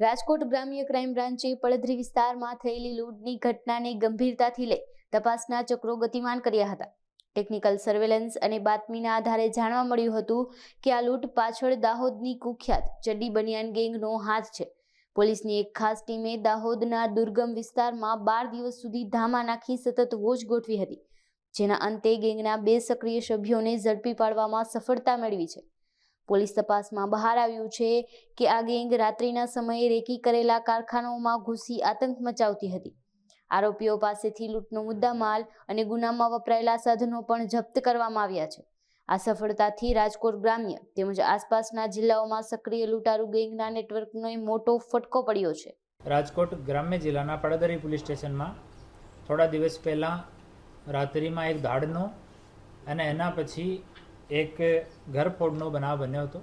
રાજકોટ ગ્રામ્ય ક્રાઇમ બ્રાન્ચે પડધરી વિસ્તારમાં થયેલી લૂંટની ઘટનાને ગંભીરતાથી લઈ તપાસના ચક્રો ગતિમાન કર્યા હતા। ટેકનિકલ સર્વેલન્સ અને બાતમીના આધારે જાણવા મળ્યું હતું કે આ લૂંટ પાછળ દાહોદની કુખ્યાત ચડ્ડી બનિયાન ગેંગનો હાથ છે। પોલીસની એક ખાસ ટીમે દાહોદના દુર્ગમ વિસ્તારમાં 12 દિવસ સુધી ધામા નાખી સતત વોચ ગોઠવી હતી, જેના અંતે ગેંગના 2 સક્રિય સભ્યોને ઝડપી પાડવામાં સફળતા મેળવી છે। પોલીસ તપાસમાં બહાર આવ્યું છે કે આ ગેંગ રાત્રિના સમયે રેકી કરેલા કારખાનાઓમાં ઘૂસી આતંક મચાવતી હતી। આરોપીઓ પાસેથી લૂંટનો મુદ્દામાલ અને ગુનામાં વપરાયેલા સાધનો પણ જપ્ત કરવામાં આવ્યા છે। આ સફળતાથી રાજકોટ ગ્રામ્ય તેમજ આસપાસના જિલ્લાઓમાં સક્રિય લૂંટારૂ ગેંગના નેટવર્કનો મોટો ફટકો પડ્યો છે। રાજકોટ ગ્રામ્ય જિલ્લાના પડદરી પોલીસ સ્ટેશનમાં થોડા દિવસ પહેલાં રાત્રિમાં એક દાડનો અને એના પછી એક ઘરફોડનો બનાવ બન્યો હતો।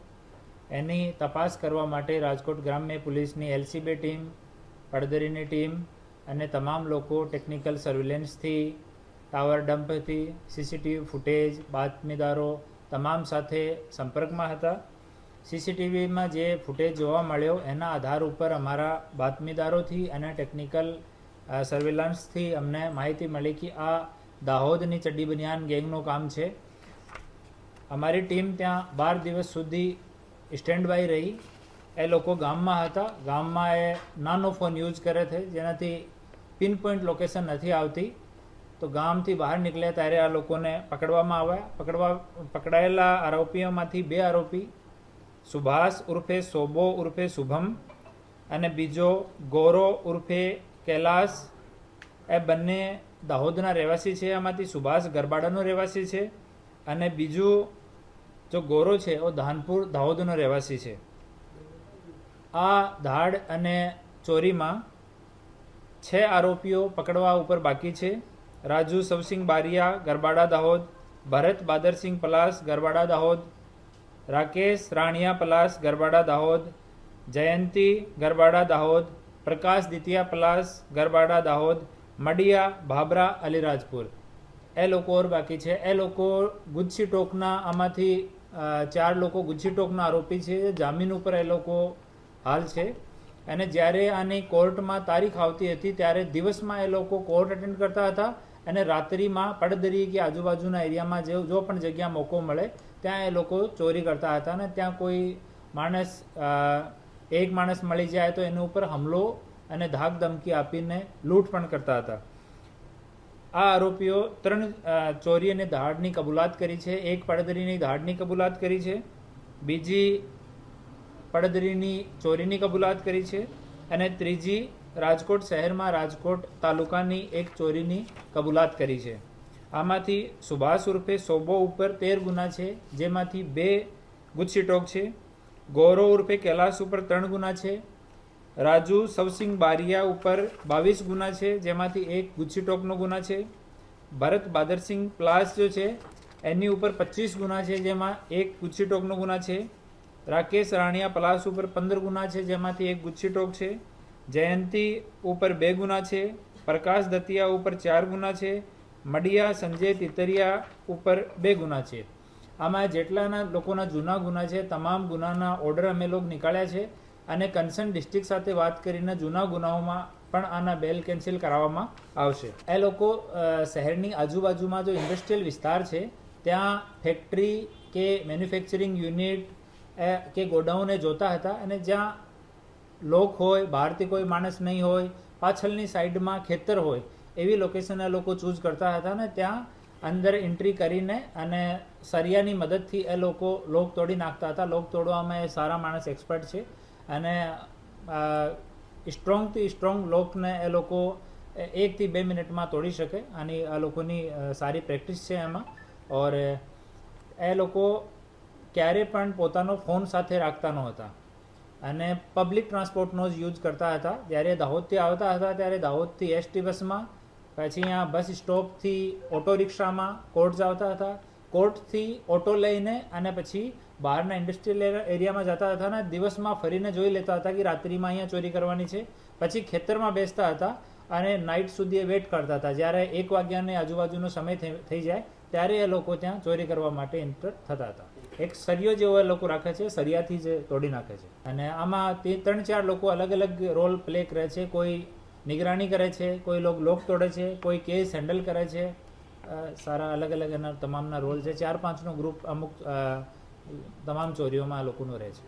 એની તપાસ કરવા માટે રાજકોટ ગ્રામ્ય પોલીસની LCB ટીમ, પડદરીની ટીમ અને તમામ લોકો ટેકનિકલ સર્વેલન્સથી, ટાવર ડમ્પથી, CCTV ફૂટેજ, બાતમીદારો તમામ સાથે સંપર્કમાં હતા। CCTVમાં જે ફૂટેજ જોવા મળ્યો એના આધાર ઉપર અમારા બાતમીદારોથી અને ટેકનિકલ સર્વેલન્સથી અમને માહિતી મળી કે આ દાહોદની ચડ્ડી બનિયાન ગેંગનું કામ છે। અમારી ટીમ ત્યાં 12 દિવસ સુધી સ્ટેન્ડ બાય રહી। એ લોકો ગામમાં હતા, ગામમાં એ નાનો ફોન યુઝ કરે છે જેનાથી પિન પોઈન્ટ લોકેશન નથી આવતી। તો ગામથી બહાર નીકળ્યા ત્યારે આ લોકોને પકડવામાં આવ્યા। પકડાયેલા આરોપીઓમાંથી 2 આરોપી સુભાષ ઉર્ફે સોબો ઉર્ફે શુભમ અને બીજો ગૌરવ ઉર્ફે કૈલાસ, એ બંને દાહોદના રહેવાસી છે। એમાંથી સુભાષ ગરબાડાનો રહેવાસી છે અને બીજું જો ગૌરવ છે એ ધાનપુર દાહોદનો રહેવાસી છે। આ ધાડ અને ચોરીમાં 6 આરોપીઓ પકડવા ઉપર બાકી છે। રાજુ સવસિંગ બારિયા, ગરબાડા દાહોદ; ભરત બાદરસિંહ પલાસ, ગરબાડા દાહોદ; રાકેશ રાણિયા પલાસ, ગરબાડા દાહોદ; જયંતી ગરબાડા દાહોદ; પ્રકાશ દિતિયા પલાસ, ગરબાડા દાહોદ; મડિયા ભાબરા અલીરાજપુર, એ લોકો ઓર બાકી છે। એ લોકો ગુજસી ટોકના, આમાંથી 4 લોકો ગુજસી ટોકના આરોપી છે। જામીન ઉપર એ લોકો હાલ છે અને જ્યારે આની કોર્ટમાં તારીખ આવતી હતી ત્યારે દિવસમાં એ લોકો કોર્ટ અટેન્ડ કરતા હતા અને રાત્રિમાં પડદરી કે આજુબાજુના એરિયામાં જો પણ જગ્યા મોકો મળે ત્યાં એ લોકો ચોરી કરતા હતા અને ત્યાં કોઈ માણસ એક માણસ મળી જાય તો એની ઉપર હુમલો અને ધાક ધમકી આપીને લૂંટ પણ કરતા હતા। આ આરોપીઓ 3 ચોરી અને દાડની કબૂલાત કરી છે। એક પડદરીની દાડની કબૂલાત કરી છે, બીજી પડદરીની ચોરીની કબૂલાત કરી છે અને ત્રીજી રાજકોટ શહેરમાં રાજકોટ તાલુકાની એક ચોરીની કબૂલાત કરી છે। આમાંથી સુભાષ ઉર્ફે સોબો ઉપર 13 ગુના છે, જેમાંથી 2 ગુજસી ટોક છે। ગૌરવ ઉર્ફે કૈલાસ ઉપર 3 ગુના છે। રાજુ સવસિંગ બારિયા ઉપર 22 ગુના છે, જેમાંથી 1 ગુજસી ટોકનો ગુના છે। ભરત બાદરસિંહ પ્લાસ જો છે એની ઉપર 25 ગુના છે, જેમાં 1 ગુજસી ટોકનો ગુના છે। રાકેશ રાણિયા પલાસ ઉપર 15 ગુના છે, જેમાંથી 1 ગુજસી ટોક છે। જયંતી ઉપર 2 ગુના છે। પ્રકાશ દતિયા ઉપર 4 ગુના છે। મડિયા સંજય તિતરિયા ઉપર 2 ગુના છે। આમાં જેટલાના લોકોના જૂના ગુના છે તમામ ગુનાના ઓર્ડર અમે લોકો નીકાળ્યા છે અને કન્સર્ન ડિસ્ટ્રિક્ટ સાથે વાત કરીને જૂના ગુનાઓમાં પણ આના બેલ કેન્સલ કરાવવામાં આવશે। એ લોકો શહેરની આજુબાજુમાં જો ઇન્ડસ્ટ્રીયલ વિસ્તાર છે ત્યાં ફેક્ટરી કે મેન્યુફેક્ચરિંગ યુનિટ કે ગોડાઉને જોતા હતા અને જ્યાં લોક હોય, બહારથી કોઈ માણસ નહીં હોય, પાછળની સાઈડમાં ખેતર હોય એવી લોકેશન એ લોકો ચૂઝ કરતા હતા અને ત્યાં અંદર એન્ટ્રી કરીને અને સરિયાની મદદથી એ લોકો લોક તોડી નાખતા હતા। લોક તોડવામાં એ સારા માણસ એક્સપર્ટ છે અને સ્ટ્રોંગથી સ્ટ્રોંગ લોકને એ લોકો 1 થી 2 મિનિટમાં તોડી શકે અને આ લોકોની સારી પ્રેક્ટિસ છે એમાં। ઓર એ લોકો ક્યારે પણ પોતાનો ફોન સાથે રાખતા નહોતા અને પબ્લિક ટ્રાન્સપોર્ટનો જ યુઝ કરતા હતા। જ્યારે દાહોદથી આવતા હતા ત્યારે દાહોદથી ST બસમાં, પછી અહીંયા બસ સ્ટોપથી ઓટો રિક્ષામાં કોર્ટ આવતા હતા, કોર્ટથી ઓટો લઈને અને પછી બહારના ઇન્ડસ્ટ્રીયલ એરિયામાં જતા હતા અને દિવસમાં ફરીને જોઈ લેતા હતા કે રાત્રિમાં અહીંયા ચોરી કરવાની છે, પછી ખેતરમાં બેસતા હતા અને નાઇટ સુધી વેટ કરતા હતા। જ્યારે 1 વાગ્યાની આજુબાજુનો સમય થઈ જાય ત્યારે એ લોકો ત્યાં ચોરી કરવા માટે એન્ટર થતા હતા. એક સરિયો જેવો એ લોકો રાખે છે, સરિયાથી જ તોડી નાખે છે. અને આમાં તે 3-4 લોકો અલગ અલગ રોલ પ્લે કરે છે. કોઈ નિગરાની કરે છે, કોઈ લોક તોડે છે, કોઈ કેસ હેન્ડલ કરે છે. સારા અલગ અલગ એના તમામના રોલ છે. 4-5નો ગ્રુપ અમુક તમામ ચોરીઓમાં આ લોકોનો રહે છે.